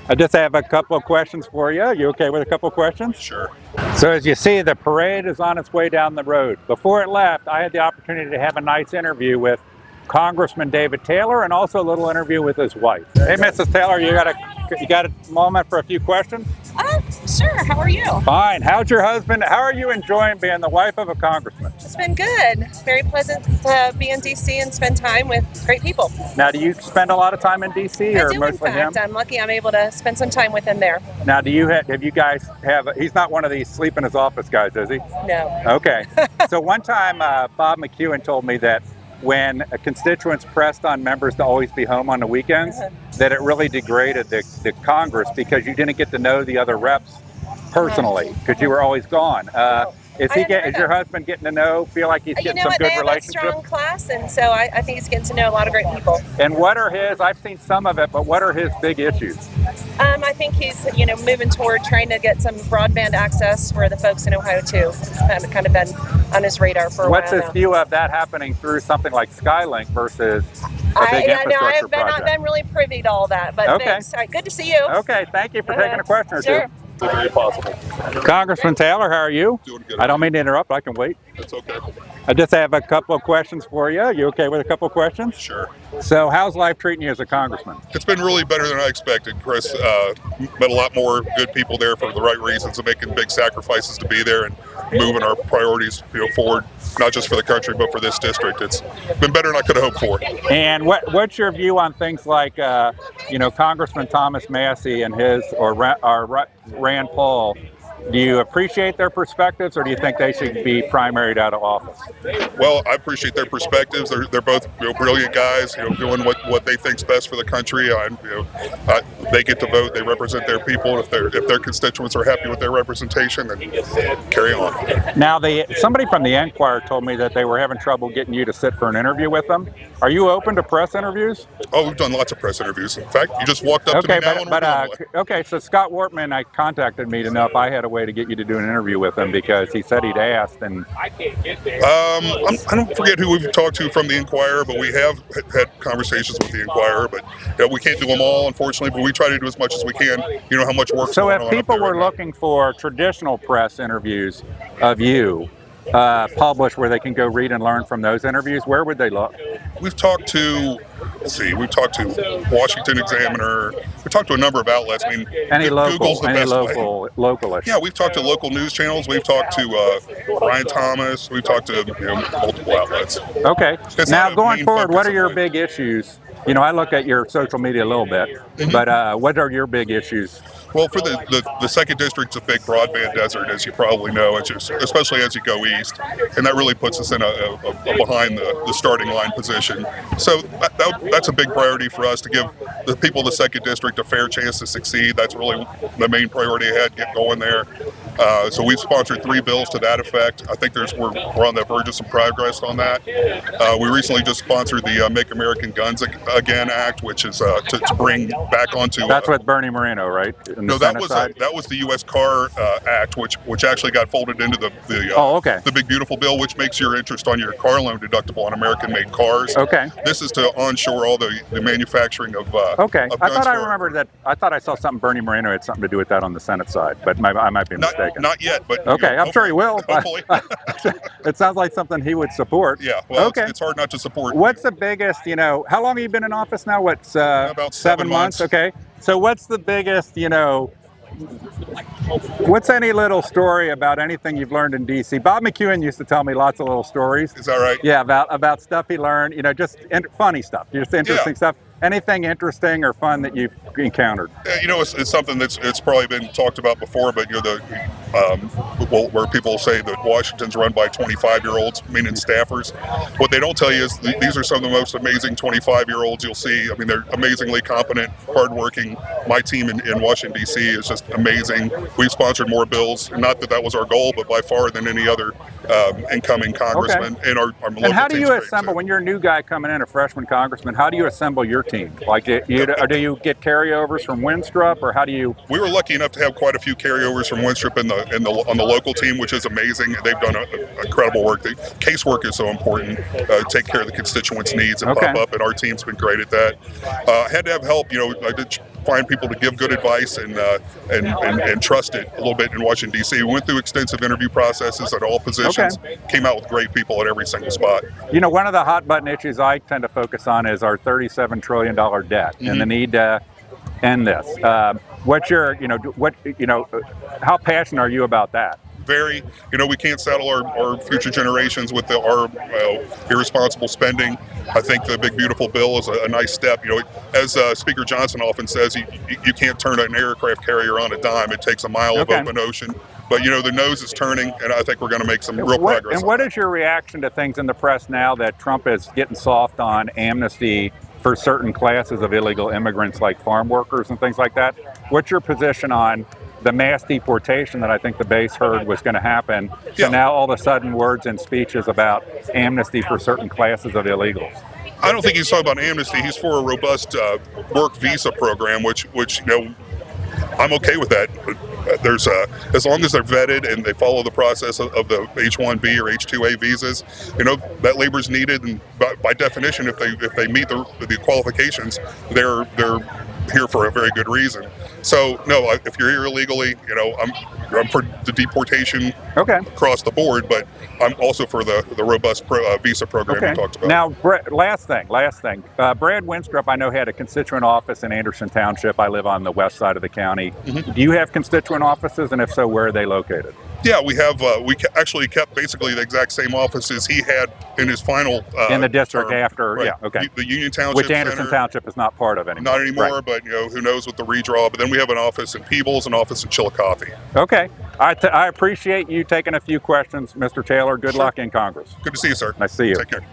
I just have a couple of questions for you. You okay with a couple of questions? Sure. So as you see, the parade is on its way down the road. Before it left, I had the opportunity to have a nice interview with Congressman David Taylor and also a little interview with his wife. Hey, Mrs. Taylor, you got a moment for a few questions? Sure. How are you? Fine. How's your husband? How are you enjoying being the wife of a congressman? It's been good. Very pleasant to be in D.C. and spend time with great people. Now, do you spend a lot of time in D.C. or I do, mostly in fact. him? I'm lucky I'm able to spend some time with him there. Now, have you guys have? He's not one of these sleep in his office guys, is he? No. Okay. So one time, Bob McEwen told me that when constituents pressed on members to always be home on the weekends, that it really degraded the Congress because you didn't get to know the other reps personally because you were always gone. Is your husband getting to feel like he's getting some good relationships? They have a strong class, and so I think he's getting to know a lot of great people. And what are I've seen some of it, but what are his big issues? I think he's, moving toward trying to get some broadband access for the folks in Ohio too. It's kind of been on his radar for a while. What's his view of that happening through something like Skylink versus a big infrastructure project? I've not been really privy to all that, but okay. Thanks. All right, good to see you. Okay, thank you for taking a question or sure. two. Very possible. Congressman Taylor, how are you? Doing good. I don't mean to interrupt. I can wait. That's okay. I just have a couple of questions for you. You okay with a couple of questions? Sure. So how's life treating you as a congressman? It's been really better than I expected, Chris. Met a lot more good people there for the right reasons and making big sacrifices to be there and moving our priorities forward, not just for the country, but for this district. It's been better than I could have hoped for. And what's your view on things like, Congressman Thomas Massey and Rand Paul? Do you appreciate their perspectives, or do you think they should be primaried out of office? Well, I appreciate their perspectives. They're both brilliant guys, doing what they think's best for the country. They get to vote. They represent their people. If their constituents are happy with their representation, then carry on. Now, somebody from the Enquirer told me that they were having trouble getting you to sit for an interview with them. Are you open to press interviews? Oh, we've done lots of press interviews. In fact, you just walked up to me now. Okay, so Scott Wortman contacted me to know if I had a way to get you to do an interview with him because he said he'd asked. And I don't forget who we've talked to from the Enquirer, but we have had conversations with the Enquirer. But we can't do them all, unfortunately. But we try to do as much as we can. You know how much work. So if people were looking for traditional press interviews of you, published where they can go read and learn from those interviews, where would they look? We've talked to, Washington Examiner. We talked to a number of outlets. I mean, Google's the best way. Localish. Yeah, we've talked to local news channels. We've talked to Brian Thomas. We've talked to multiple outlets. Okay. Now, going forward, what are your big issues? I look at your social media a little bit, but what are your big issues? Well, for the 2nd District's a big broadband desert, as you probably know, especially as you go east, and that really puts us in a behind the starting line position. So that's a big priority for us to give the people of the 2nd District a fair chance to succeed. That's really the main priority ahead, get going there. So we've sponsored 3 bills to that effect. I think we're on the verge of some progress on that. We recently just sponsored the Make American Guns Again Act, which is to bring back onto. That's with Bernie Moreno, right? No, that was the U.S. Car Act, which actually got folded into the Big Beautiful Bill, which makes your interest on your car loan deductible on American-made cars. Okay. This is to onshore all the manufacturing of okay. Of I thought I remembered that. I thought I saw something Bernie Moreno had something to do with that on the Senate side, but I might be mistaken. Not yet, but okay. I'm sure he will. Hopefully. It sounds like something he would support. Yeah. Well, okay. It's hard not to support. What's the biggest? How long have you been in office now? What's about 7 months? Okay. So what's the biggest? What's any little story about anything you've learned in D.C.? Bob McEwen used to tell me lots of little stories. Is that right? Yeah, about stuff he learned. Just funny stuff, just interesting stuff. Anything interesting or fun that you've encountered? It's something it's probably been talked about before, but where people say that Washington's run by 25-year-olds, meaning staffers. What they don't tell you is these are some of the most amazing 25-year-olds you'll see. I mean, they're amazingly competent, hardworking. My team in Washington, D.C. is just amazing. We've sponsored more bills, not that was our goal, but by far than any other incoming congressman. Okay. And our local And how do you team's assemble, great, when you're a new guy coming in, a freshman congressman, how do you assemble your team? Like, do you get carryovers from Winstrup, or how do you? We were lucky enough to have quite a few carryovers from Winstrup on the local team, which is amazing. They've done incredible work. Casework is so important. Take care of the constituents' needs and pop up, and our team's been great at that. Had to have help. I did find people to give good advice and trust it a little bit in Washington, D.C. We went through extensive interview processes at all positions, came out with great people at every single spot. You know, one of the hot button issues I tend to focus on is our $37 trillion debt and the need to end this. What's your, how passionate are you about that? Very, we can't saddle our future generations with our irresponsible spending. I think the big beautiful bill is a nice step. As Speaker Johnson often says, you can't turn an aircraft carrier on a dime. It takes a mile of open ocean. But the nose is turning, and I think we're going to make some real progress. And what is your reaction to things in the press now that Trump is getting soft on amnesty for certain classes of illegal immigrants like farm workers and things like that? What's your position on the mass deportation that I think the base heard was going to happen? So now all of a sudden words and speeches about amnesty for certain classes of illegals. I don't think he's talking about amnesty. He's for a robust work visa program, which I'm okay with that. There's as long as they're vetted and they follow the process of the H-1B or H-2A visas, that labor's needed, and by definition, if they meet the qualifications, they're here for a very good reason. So no, if you're here illegally, I'm for the deportation across the board, but I'm also for the robust visa program you talked about. Now, last thing. Brad Winstrup, I know, had a constituent office in Anderson Township. I live on the west side of the county. Do you have constituent offices, and if so, where are they located? Yeah, we have. We actually kept basically the exact same offices he had in his final in the district term. after. Right. Yeah, okay. The Union Township, which Anderson Center, Township is not part of anymore. Not anymore, right. But who knows with the redraw. But then we have an office in Peebles, an office in Chillicothe. Okay, I appreciate you taking a few questions, Mr. Taylor. Good luck in Congress. Good to see you, sir. Nice to see you. Take care.